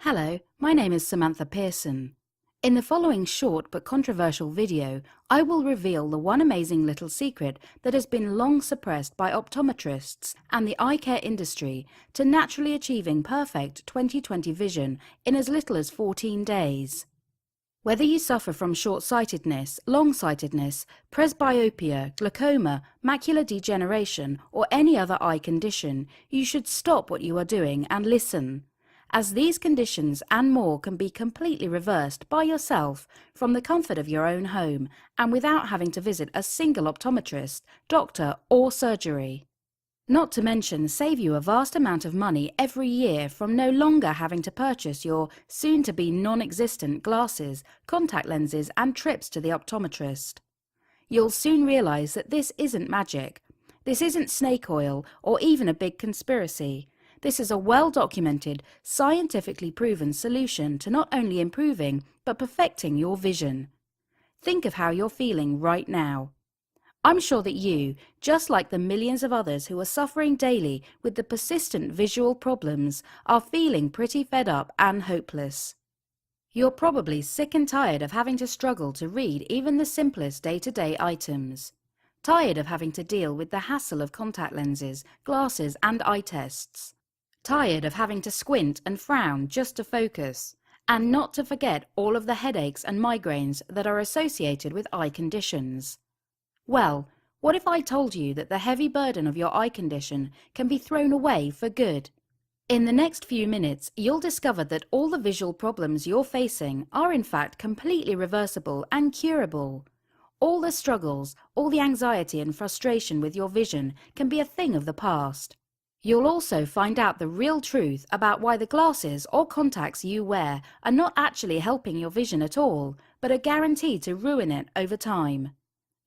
Hello, my name is Samantha Pearson. In the following short but controversial video, I will reveal the one amazing little secret that has been long suppressed by optometrists and the eye care industry to naturally achieving perfect 20/20 vision in as little as 14 days. Whether you suffer from short-sightedness, long-sightedness, presbyopia, glaucoma, macular degeneration, or any other eye condition, you should stop what you are doing and listen, as these conditions and more can be completely reversed by yourself from the comfort of your own home and without having to visit a single optometrist, doctor, or surgery. Not to mention save you a vast amount of money every year from no longer having to purchase your soon-to-be non-existent glasses, contact lenses and trips to the optometrist. You'll soon realize that this isn't magic. This isn't snake oil or even a big conspiracy. This is a well-documented, scientifically proven solution to not only improving but perfecting your vision. Think of how you're feeling right now. I'm sure that you, just like the millions of others who are suffering daily with the persistent visual problems, are feeling pretty fed up and hopeless. You're probably sick and tired of having to struggle to read even the simplest day-to-day items. Tired of having to deal with the hassle of contact lenses, glasses and eye tests. Tired of having to squint and frown just to focus, and not to forget all of the headaches and migraines that are associated with eye conditions. Well, what if I told you that the heavy burden of your eye condition can be thrown away for good? In the next few minutes, you'll discover that all the visual problems you're facing are in fact completely reversible and curable. All the struggles, all the anxiety and frustration with your vision can be a thing of the past. You'll also find out the real truth about why the glasses or contacts you wear are not actually helping your vision at all, but are guaranteed to ruin it over time.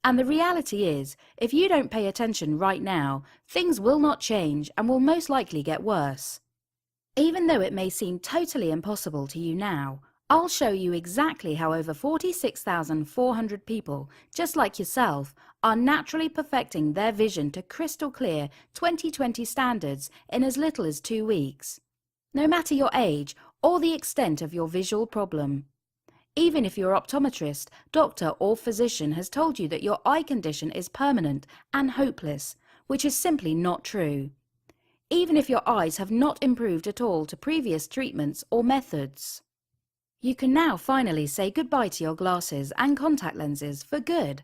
And the reality is, if you don't pay attention right now, things will not change and will most likely get worse. Even though it may seem totally impossible to you now, I'll show you exactly how over 46,400 people, just like yourself, are naturally perfecting their vision to crystal clear 20/20 standards in as little as 2 weeks. No matter your age or the extent of your visual problem. Even if your optometrist, doctor or physician has told you that your eye condition is permanent and hopeless, which is simply not true. Even if your eyes have not improved at all to previous treatments or methods. You can now finally say goodbye to your glasses and contact lenses for good.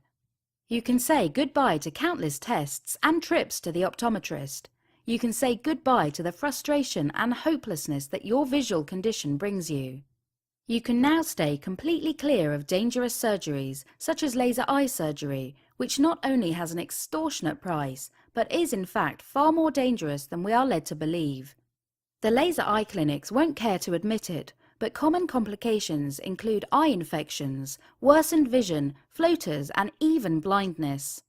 You can say goodbye to countless tests and trips to the optometrist. You can say goodbye to the frustration and hopelessness that your visual condition brings you. You can now stay completely clear of dangerous surgeries, such as laser eye surgery, which not only has an extortionate price, but is in fact far more dangerous than we are led to believe. The laser eye clinics won't care to admit it, but common complications include eye infections, worsened vision, floaters, and even blindness.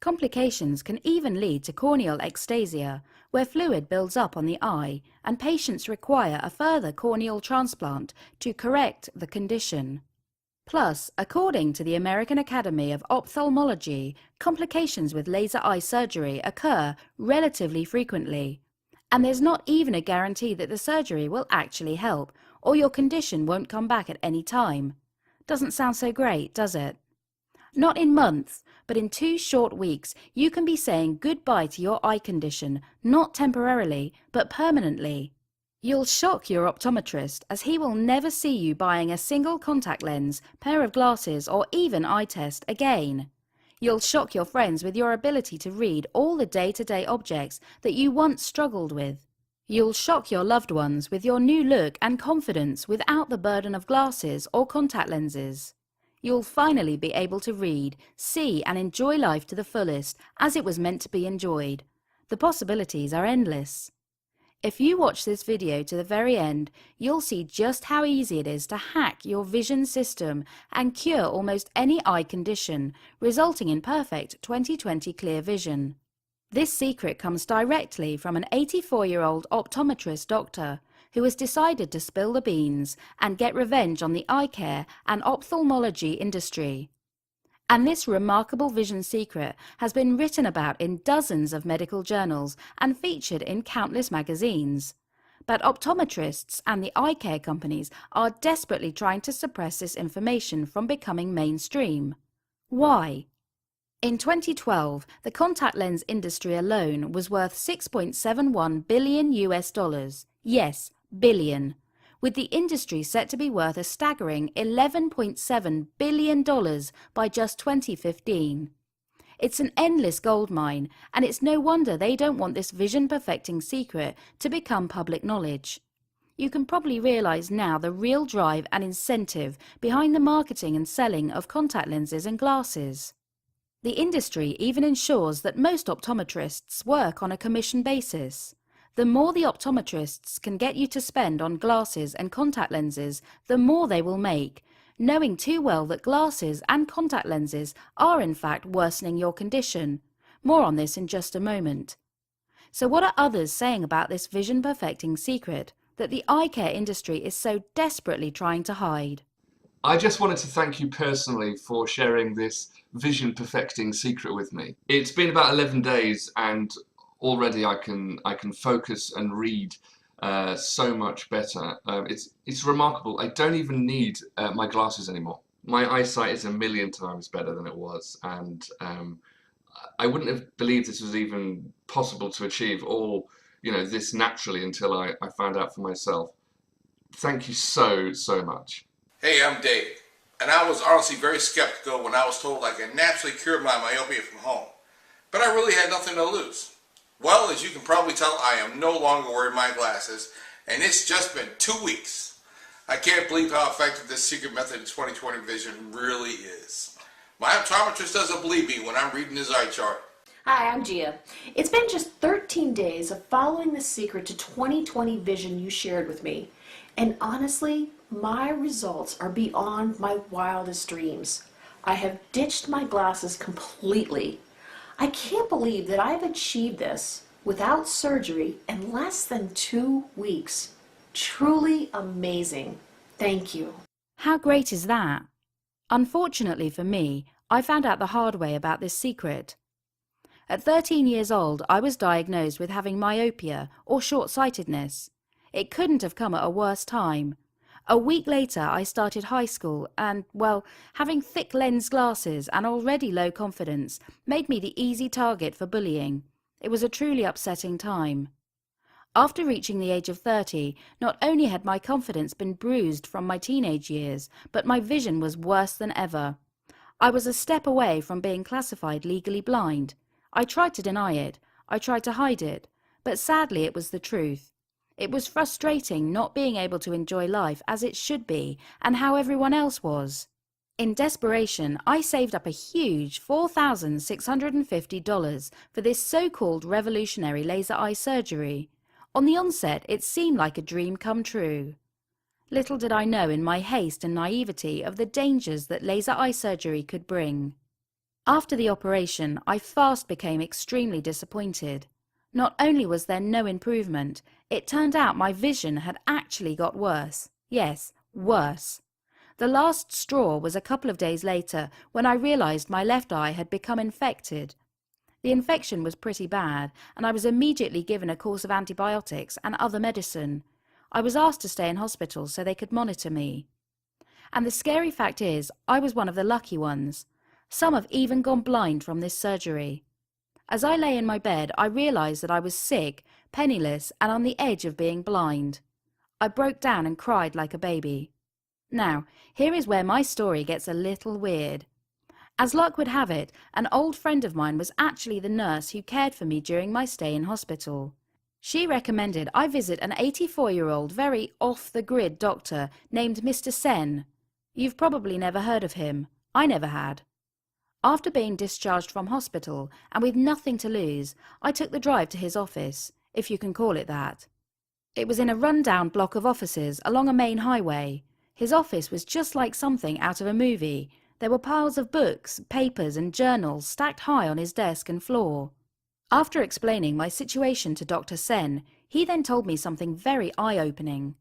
Complications can even lead to corneal ectasia, where fluid builds up on the eye, and patients require a further corneal transplant to correct the condition. Plus, according to the American Academy of Ophthalmology, complications with laser eye surgery occur relatively frequently, and there's not even a guarantee that the surgery will actually help, or your condition won't come back at any time. Doesn't sound so great, does it? Not in months, but in 2 short weeks, you can be saying goodbye to your eye condition, not temporarily, but permanently. You'll shock your optometrist, as he will never see you buying a single contact lens, pair of glasses, or even eye test again. You'll shock your friends with your ability to read all the day-to-day objects that you once struggled with. You'll shock your loved ones with your new look and confidence without the burden of glasses or contact lenses. You'll finally be able to read, see and enjoy life to the fullest as it was meant to be enjoyed. The possibilities are endless. If you watch this video to the very end, you'll see just how easy it is to hack your vision system and cure almost any eye condition, resulting in perfect 20/20 clear vision. This secret comes directly from an 84-year-old optometrist doctor who has decided to spill the beans and get revenge on the eye care and ophthalmology industry. And this remarkable vision secret has been written about in dozens of medical journals and featured in countless magazines. But optometrists and the eye care companies are desperately trying to suppress this information from becoming mainstream. Why? In 2012, the contact lens industry alone was worth $6.71 billion US. Yes, billion. With the industry set to be worth a staggering $11.7 billion by just 2015. It's an endless goldmine, and it's no wonder they don't want this vision-perfecting secret to become public knowledge. You can probably realize now the real drive and incentive behind the marketing and selling of contact lenses and glasses. The industry even ensures that most optometrists work on a commission basis. The more the optometrists can get you to spend on glasses and contact lenses, the more they will make, knowing too well that glasses and contact lenses are in fact worsening your condition. More on this in just a moment. So what are others saying about this vision-perfecting secret that the eye care industry is so desperately trying to hide? I just wanted to thank you personally for sharing this vision-perfecting secret with me. It's been about 11 days and already I can focus and read so much better. It's remarkable. I don't even need my glasses anymore. My eyesight is a million times better than it was, and I wouldn't have believed this was even possible to achieve all, this naturally until I found out for myself. Thank you so much. Hey, I'm Dave, and I was honestly very skeptical when I was told I could naturally cure my myopia from home, but I really had nothing to lose. Well, as you can probably tell, I am no longer wearing my glasses, and it's just been 2 weeks. I can't believe how effective this secret method of 20/20 vision really is. My optometrist doesn't believe me when I'm reading his eye chart. Hi, I'm Gia. It's been just 13 days of following the secret to 20/20 vision you shared with me, and honestly, my results are beyond my wildest dreams. I have ditched my glasses completely. I can't believe that I've achieved this without surgery in less than 2 weeks. Truly amazing. Thank you. How great is that? Unfortunately for me, I found out the hard way about this secret. At 13 years old, I was diagnosed with having myopia or short-sightedness. It couldn't have come at a worse time. A week later, I started high school and, well, having thick lens glasses and already low confidence made me the easy target for bullying. It was a truly upsetting time. After reaching the age of 30, not only had my confidence been bruised from my teenage years, but my vision was worse than ever. I was a step away from being classified legally blind. I tried to deny it. I tried to hide it. But sadly, it was the truth. It was frustrating not being able to enjoy life as it should be and how everyone else was. In desperation, I saved up a huge $4,650 for this so-called revolutionary laser eye surgery. On the onset, it seemed like a dream come true. Little did I know in my haste and naivety of the dangers that laser eye surgery could bring. After the operation, I fast became extremely disappointed. Not only was there no improvement, it turned out my vision had actually got worse. Yes, worse. The last straw was a couple of days later when I realized my left eye had become infected. The infection was pretty bad, and I was immediately given a course of antibiotics and other medicine. I was asked to stay in hospital so they could monitor me. And the scary fact is, I was one of the lucky ones. Some have even gone blind from this surgery. As I lay in my bed, I realized that I was sick, penniless, and on the edge of being blind. I broke down and cried like a baby. Now, here is where my story gets a little weird. As luck would have it, an old friend of mine was actually the nurse who cared for me during my stay in hospital. She recommended I visit an 84-year-old, very off-the-grid doctor named Mr. Sen. You've probably never heard of him. I never had. After being discharged from hospital and with nothing to lose, I took the drive to his office, if you can call it that. It was in a run-down block of offices along a main highway. His office was just like something out of a movie. There were piles of books, papers and journals stacked high on his desk and floor. After explaining my situation to Dr. Sen, he then told me something very eye-opening.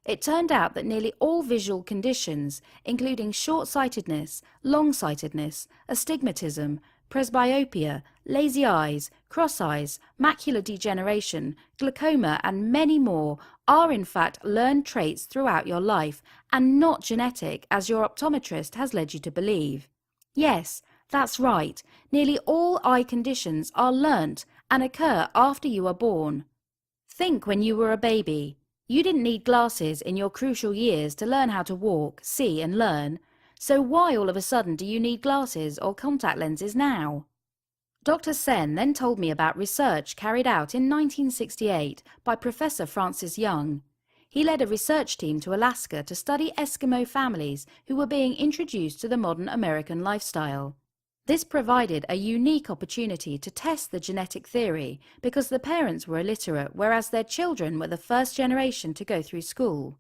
It turned out that nearly all visual conditions, including short-sightedness, long-sightedness, astigmatism, presbyopia, lazy eyes, cross eyes, macular degeneration, glaucoma, and many more are in fact learned traits throughout your life and not genetic, as your optometrist has led you to believe. Yes, that's right. Nearly all eye conditions are learnt and occur after you are born. Think when you were a baby. You didn't need glasses in your crucial years to learn how to walk, see and learn. So why all of a sudden do you need glasses or contact lenses now? Dr. Sen then told me about research carried out in 1968 by Professor Francis Young. He led a research team to Alaska to study Eskimo families who were being introduced to the modern American lifestyle. This provided a unique opportunity to test the genetic theory because the parents were illiterate, whereas their children were the first generation to go through school.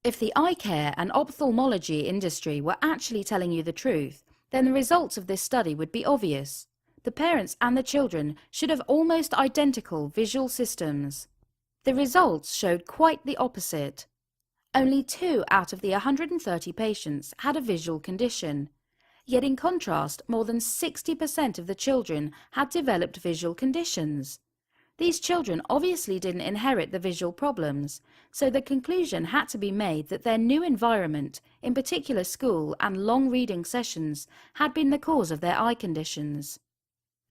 If the eye care and ophthalmology industry were actually telling you the truth, then the results of this study would be obvious. The parents and the children should have almost identical visual systems. The results showed quite the opposite. Only 2 out of the 130 patients had a visual condition. Yet in contrast, more than 60% of the children had developed visual conditions. These children obviously didn't inherit the visual problems, so the conclusion had to be made that their new environment, in particular school and long reading sessions, had been the cause of their eye conditions.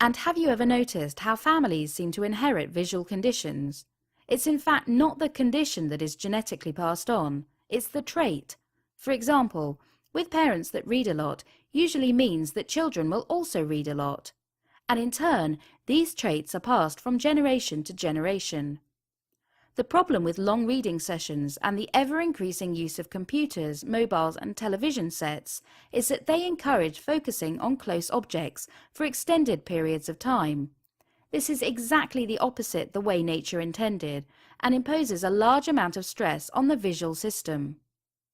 And have you ever noticed how families seem to inherit visual conditions? It's in fact not the condition that is genetically passed on, it's the trait. For example, with parents that read a lot usually means that children will also read a lot. And in turn, these traits are passed from generation to generation. The problem with long reading sessions and the ever-increasing use of computers, mobiles and television sets is that they encourage focusing on close objects for extended periods of time. This is exactly the opposite the way nature intended and imposes a large amount of stress on the visual system.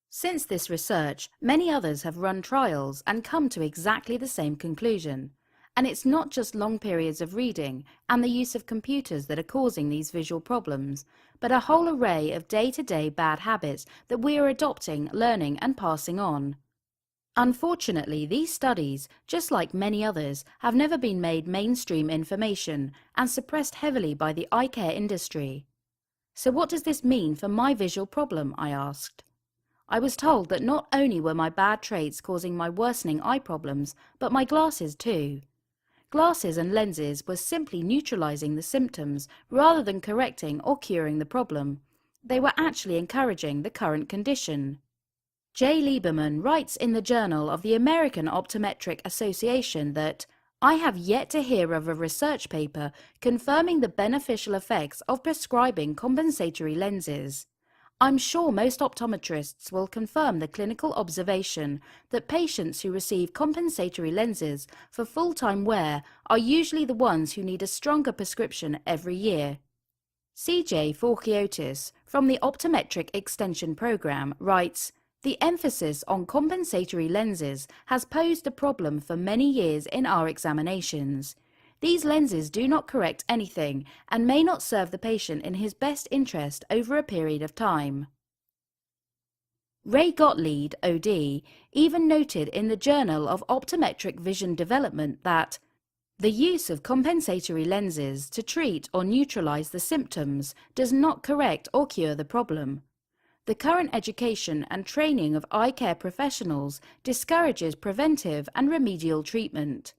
Since this research, many others have run trials and come to exactly the same conclusion. And it's not just long periods of reading and the use of computers that are causing these visual problems, but a whole array of day-to-day bad habits that we are adopting, learning and passing on. Unfortunately, these studies, just like many others, have never been made mainstream information and suppressed heavily by the eye care industry. So what does this mean for my visual problem, I asked. I was told that not only were my bad traits causing my worsening eye problems, but my glasses too. Glasses and lenses were simply neutralizing the symptoms rather than correcting or curing the problem. They were actually encouraging the current condition. Jay Lieberman writes in the Journal of the American Optometric Association that, "I have yet to hear of a research paper confirming the beneficial effects of prescribing compensatory lenses. I'm sure most optometrists will confirm the clinical observation that patients who receive compensatory lenses for full-time wear are usually the ones who need a stronger prescription every year." CJ Forkiotis from the Optometric Extension Program writes, "The emphasis on compensatory lenses has posed a problem for many years in our examinations. These lenses do not correct anything and may not serve the patient in his best interest over a period of time." Ray Gottlieb, OD, even noted in the Journal of Optometric Vision Development that the use of compensatory lenses to treat or neutralize the symptoms does not correct or cure the problem. The current education and training of eye care professionals discourages preventive and remedial treatment.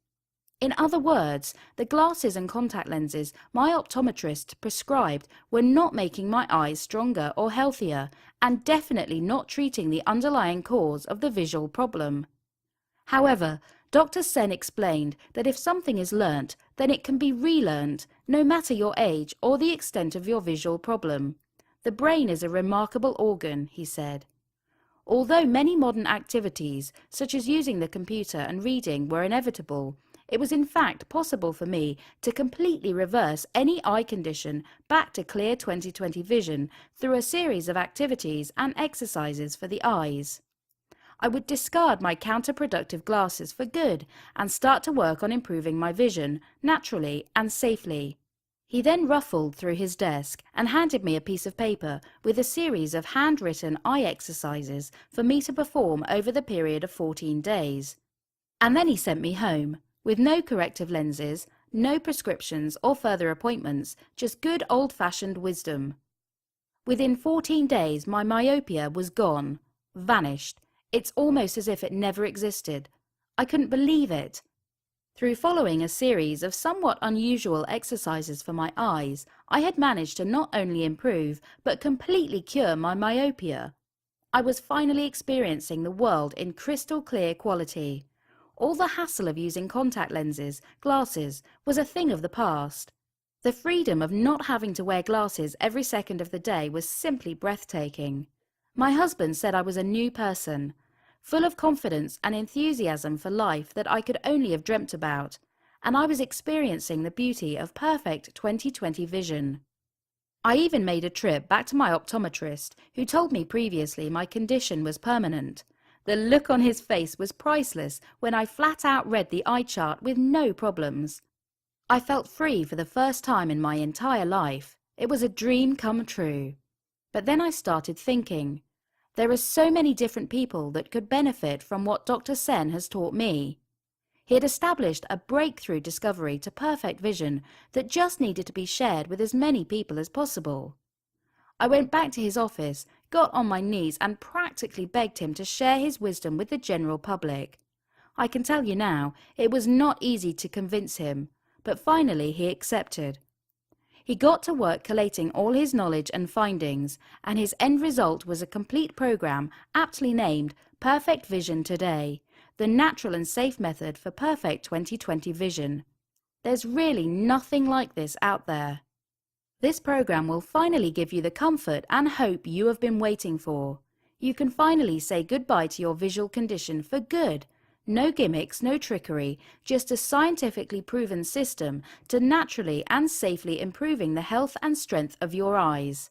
In other words, the glasses and contact lenses my optometrist prescribed were not making my eyes stronger or healthier, and definitely not treating the underlying cause of the visual problem. However, Dr. Sen explained that if something is learnt, then it can be relearned, no matter your age or the extent of your visual problem. The brain is a remarkable organ, he said. Although many modern activities, such as using the computer and reading, were inevitable, it was in fact possible for me to completely reverse any eye condition back to clear 20/20 vision through a series of activities and exercises for the eyes. I would discard my counterproductive glasses for good and start to work on improving my vision, naturally and safely. He then ruffled through his desk and handed me a piece of paper with a series of handwritten eye exercises for me to perform over the period of 14 days. And then he sent me home. with no corrective lenses, no prescriptions or further appointments, just good old-fashioned wisdom. Within 14 days, my myopia was gone, vanished. It's almost as if it never existed. I couldn't believe it. Through following a series of somewhat unusual exercises for my eyes, I had managed to not only improve, but completely cure my myopia. I was finally experiencing the world in crystal clear quality. All the hassle of using contact lenses, glasses, was a thing of the past. The freedom of not having to wear glasses every second of the day was simply breathtaking. My husband said I was a new person, full of confidence and enthusiasm for life that I could only have dreamt about, and I was experiencing the beauty of perfect 20/20 vision. I even made a trip back to my optometrist, who told me previously my condition was permanent. The look on his face was priceless when I flat out read the eye chart with no problems. I felt free for the first time in my entire life. It was a dream come true. But then I started thinking, there are so many different people that could benefit from what Dr. Sen has taught me. He had established a breakthrough discovery to perfect vision that just needed to be shared with as many people as possible. I went back to his office, got on my knees and practically begged him to share his wisdom with the general public. I can tell you now, it was not easy to convince him, but finally he accepted. He got to work collating all his knowledge and findings, and his end result was a complete program aptly named Perfect Vision Today, the natural and safe method for perfect 20/20 vision. There's really nothing like this out there. This program will finally give you the comfort and hope you have been waiting for. You can finally say goodbye to your visual condition for good. No gimmicks, no trickery, just a scientifically proven system to naturally and safely improving the health and strength of your eyes.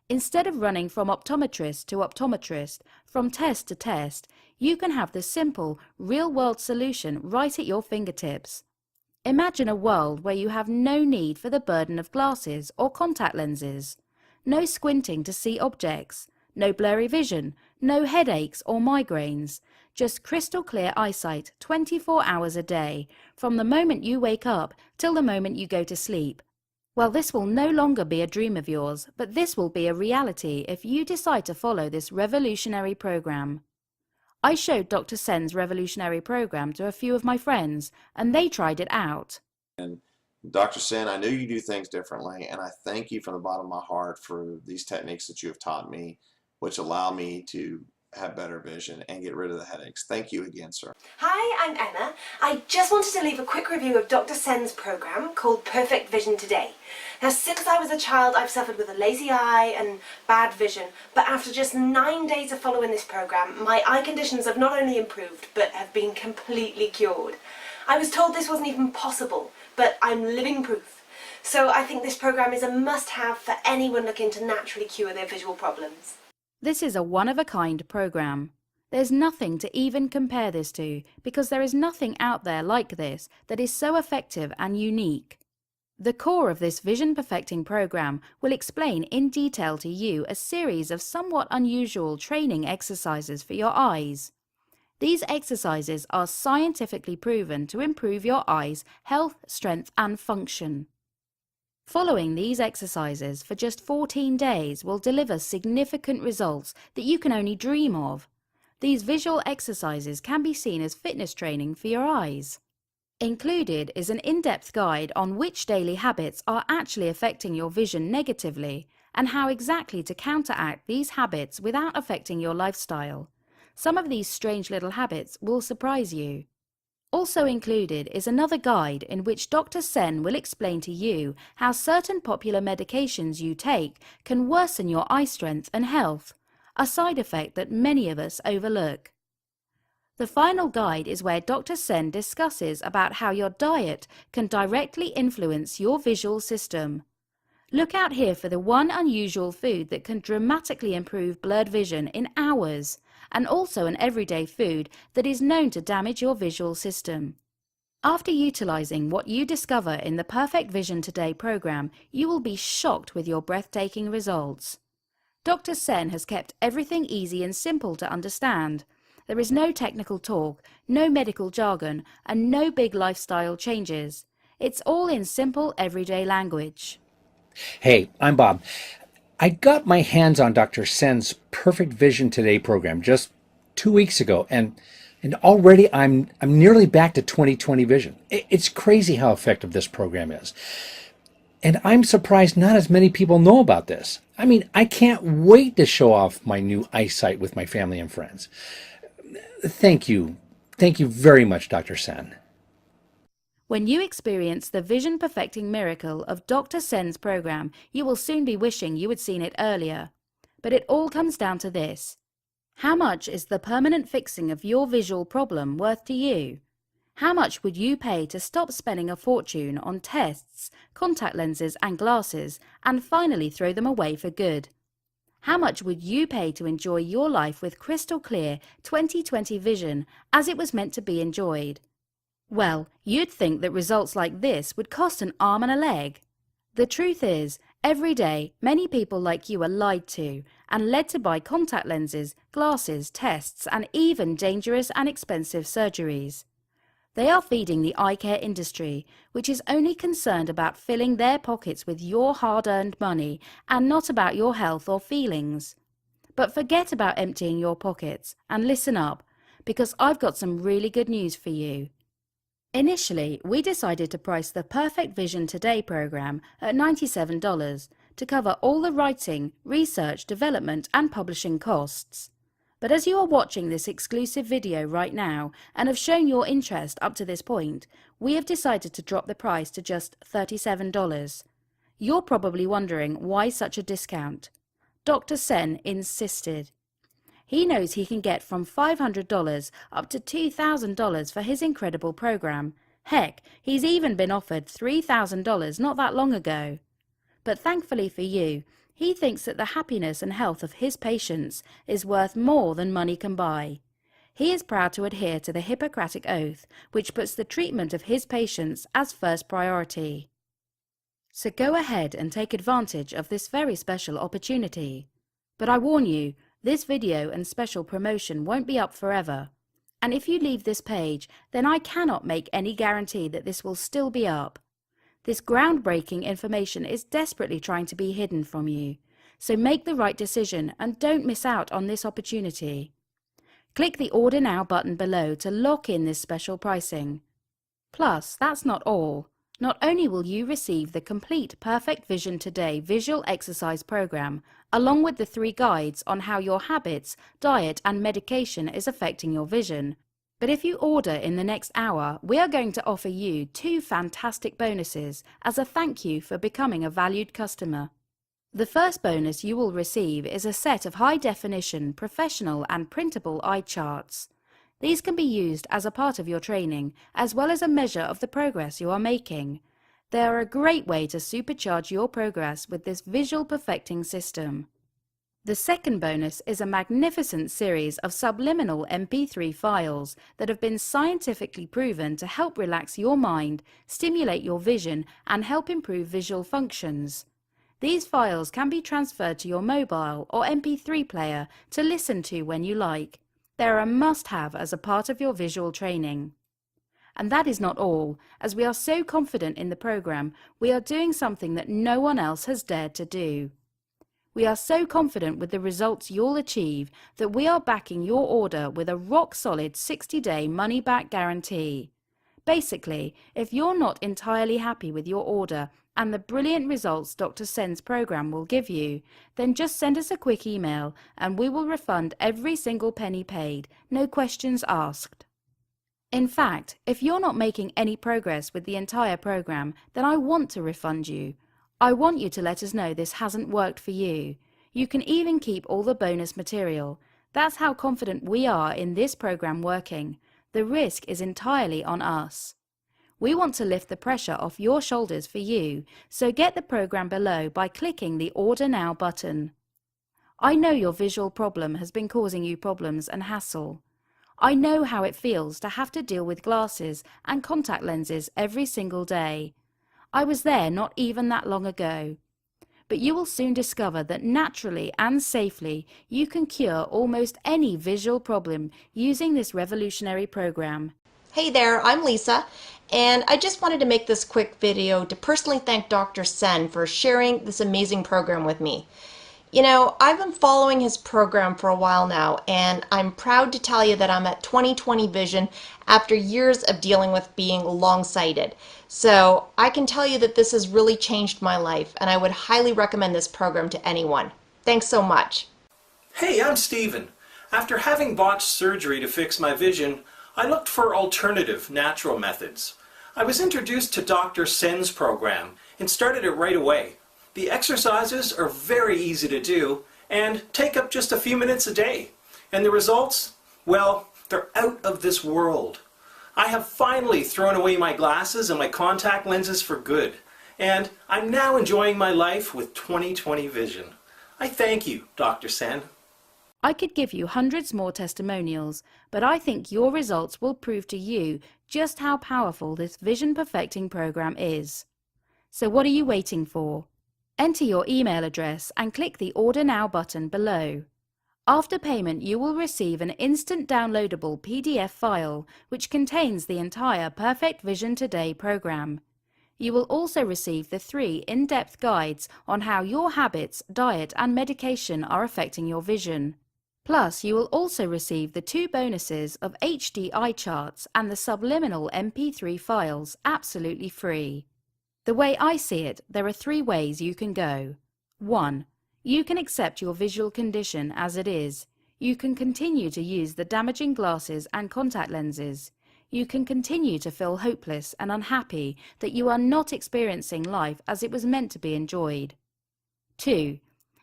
Instead of running from optometrist to optometrist, from test to test, you can have the simple, real-world solution right at your fingertips. Imagine a world where you have no need for the burden of glasses or contact lenses, no squinting to see objects, no blurry vision, no headaches or migraines, just crystal clear eyesight 24 hours a day, from the moment you wake up till the moment you go to sleep. Well, this will no longer be a dream of yours, but this will be a reality if you decide to follow this revolutionary program. I showed Dr. Sen's revolutionary program to a few of my friends, and they tried it out. Dr. Sen, I know you do things differently, and I thank you from the bottom of my heart for these techniques that you have taught me, which allow me to have better vision and get rid of the headaches. Thank you again, sir. Hi, I'm Emma. I just wanted to leave a quick review of Dr. Sen's program called Perfect Vision Today. Now, since I was a child, I've suffered with a lazy eye and bad vision, but after just 9 days of following this program, my eye conditions have not only improved, but have been completely cured. I was told this wasn't even possible, but I'm living proof. So I think this program is a must-have for anyone looking to naturally cure their visual problems. This is a one-of-a-kind program. There's nothing to even compare this to, because there is nothing out there like this that is so effective and unique. The core of this vision perfecting program will explain in detail to you a series of somewhat unusual training exercises for your eyes. These exercises are scientifically proven to improve your eyes' health, strength and function. Following these exercises for just 14 days will deliver significant results that you can only dream of. These visual exercises can be seen as fitness training for your eyes. Included is an in-depth guide on which daily habits are actually affecting your vision negatively and how exactly to counteract these habits without affecting your lifestyle. Some of these strange little habits will surprise you. Also included is another guide in which Dr. Sen will explain to you how certain popular medications you take can worsen your eye strength and health, a side effect that many of us overlook. The final guide is where Dr. Sen discusses about how your diet can directly influence your visual system. Look out here for the one unusual food that can dramatically improve blurred vision in hours, and also an everyday food that is known to damage your visual system. After utilizing what you discover in the Perfect Vision Today program, you will be shocked with your breathtaking results. Dr. Sen has kept everything easy and simple to understand. There is no technical talk, no medical jargon, and no big lifestyle changes. It's all in simple everyday language. Hey, I'm Bob. I got my hands on Dr. Sen's Perfect Vision Today program just 2 weeks ago, and already I'm nearly back to 20/20 vision. It's crazy how effective this program is. And I'm surprised not as many people know about this. I mean, I can't wait to show off my new eyesight with my family and friends. Thank you. Thank you very much, Dr. Sen. When you experience the vision perfecting miracle of Dr. Sen's program, you will soon be wishing you had seen it earlier. But it all comes down to this. How much is the permanent fixing of your visual problem worth to you? How much would you pay to stop spending a fortune on tests, contact lenses and glasses, and finally throw them away for good? How much would you pay to enjoy your life with crystal clear 20/20 vision as it was meant to be enjoyed? Well, you'd think that results like this would cost an arm and a leg. The truth is, every day many people like you are lied to and led to buy contact lenses, glasses, tests, and even dangerous and expensive surgeries. They are feeding the eye care industry, which is only concerned about filling their pockets with your hard-earned money and not about your health or feelings. But forget about emptying your pockets and listen up, because I've got some really good news for you. Initially, we decided to price the Perfect Vision Today program at $97 to cover all the writing, research, development and publishing costs. But as you are watching this exclusive video right now and have shown your interest up to this point, we have decided to drop the price to just $37. You're probably wondering why such a discount. Dr. Sen insisted. He knows he can get from $500 up to $2,000 for his incredible program. Heck, he's even been offered $3,000 not that long ago. But thankfully for you, he thinks that the happiness and health of his patients is worth more than money can buy. He is proud to adhere to the Hippocratic Oath, which puts the treatment of his patients as first priority. So go ahead and take advantage of this very special opportunity. But I warn you, this video and special promotion won't be up forever. And if you leave this page, then I cannot make any guarantee that this will still be up. This groundbreaking information is desperately trying to be hidden from you. So make the right decision and don't miss out on this opportunity. Click the Order Now button below to lock in this special pricing. Plus, that's not all. Not only will you receive the complete Perfect Vision Today visual exercise program, along with the 3 guides on how your habits, diet and medication is affecting your vision, but if you order in the next hour, we are going to offer you 2 fantastic bonuses as a thank you for becoming a valued customer. The first bonus you will receive is a set of high-definition, professional and printable eye charts. These can be used as a part of your training, as well as a measure of the progress you are making. They are a great way to supercharge your progress with this visual perfecting system. The second bonus is a magnificent series of subliminal MP3 files that have been scientifically proven to help relax your mind, stimulate your vision, and help improve visual functions. These files can be transferred to your mobile or MP3 player to listen to when you like. They're a must-have as a part of your visual training. And that is not all. As we are so confident in the program, we are doing something that no one else has dared to do. We are so confident with the results you'll achieve that we are backing your order with a rock-solid 60-day money-back guarantee. Basically, if you're not entirely happy with your order and the brilliant results Dr. Sen's program will give you, then just send us a quick email and we will refund every single penny paid, no questions asked. In fact, if you're not making any progress with the entire program, then I want to refund you. I want you to let us know this hasn't worked for you. You can even keep all the bonus material. That's how confident we are in this program working. The risk is entirely on us. We want to lift the pressure off your shoulders for you, so get the program below by clicking the Order Now button. I know your visual problem has been causing you problems and hassle. I know how it feels to have to deal with glasses and contact lenses every single day. I was there not even that long ago. but you will soon discover that naturally and safely you can cure almost any visual problem using this revolutionary program. Hey there, I'm Lisa, and I just wanted to make this quick video to personally thank Dr. Sen for sharing this amazing program with me. You know, I've been following his program for a while now, and I'm proud to tell you that I'm at 20/20 vision after years of dealing with being long-sighted. So I can tell you that this has really changed my life, and I would highly recommend this program to anyone. Thanks so much. Hey, I'm Steven. After having botched surgery to fix my vision, I looked for alternative, natural methods. I was introduced to Dr. Sen's program and started it right away. The exercises are very easy to do and take up just a few minutes a day. And the results? Well, they're out of this world. I have finally thrown away my glasses and my contact lenses for good, and I'm now enjoying my life with 20/20 vision. I thank you, Dr. Sen. I could give you hundreds more testimonials, but I think your results will prove to you just how powerful this vision perfecting program is. So what are you waiting for? Enter your email address and click the Order Now button below. After payment, you will receive an instant downloadable PDF file which contains the entire Perfect Vision Today program. You will also receive the 3 in-depth guides on how your habits, diet and medication are affecting your vision. Plus, you will also receive the 2 bonuses of HD eye charts and the subliminal MP3 files absolutely free. The way I see it, there are 3 ways you can go. 1. You can accept your visual condition as it is. You can continue to use the damaging glasses and contact lenses. You can continue to feel hopeless and unhappy that you are not experiencing life as it was meant to be enjoyed. 2.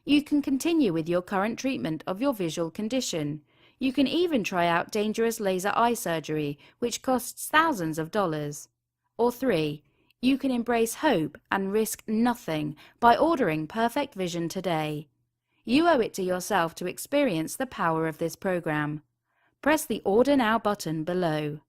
You can continue with your current treatment of your visual condition. You can even try out dangerous laser eye surgery, which costs thousands of dollars. Or 3. You can embrace hope and risk nothing by ordering Perfect Vision today. You owe it to yourself to experience the power of this program. Press the Order Now button below.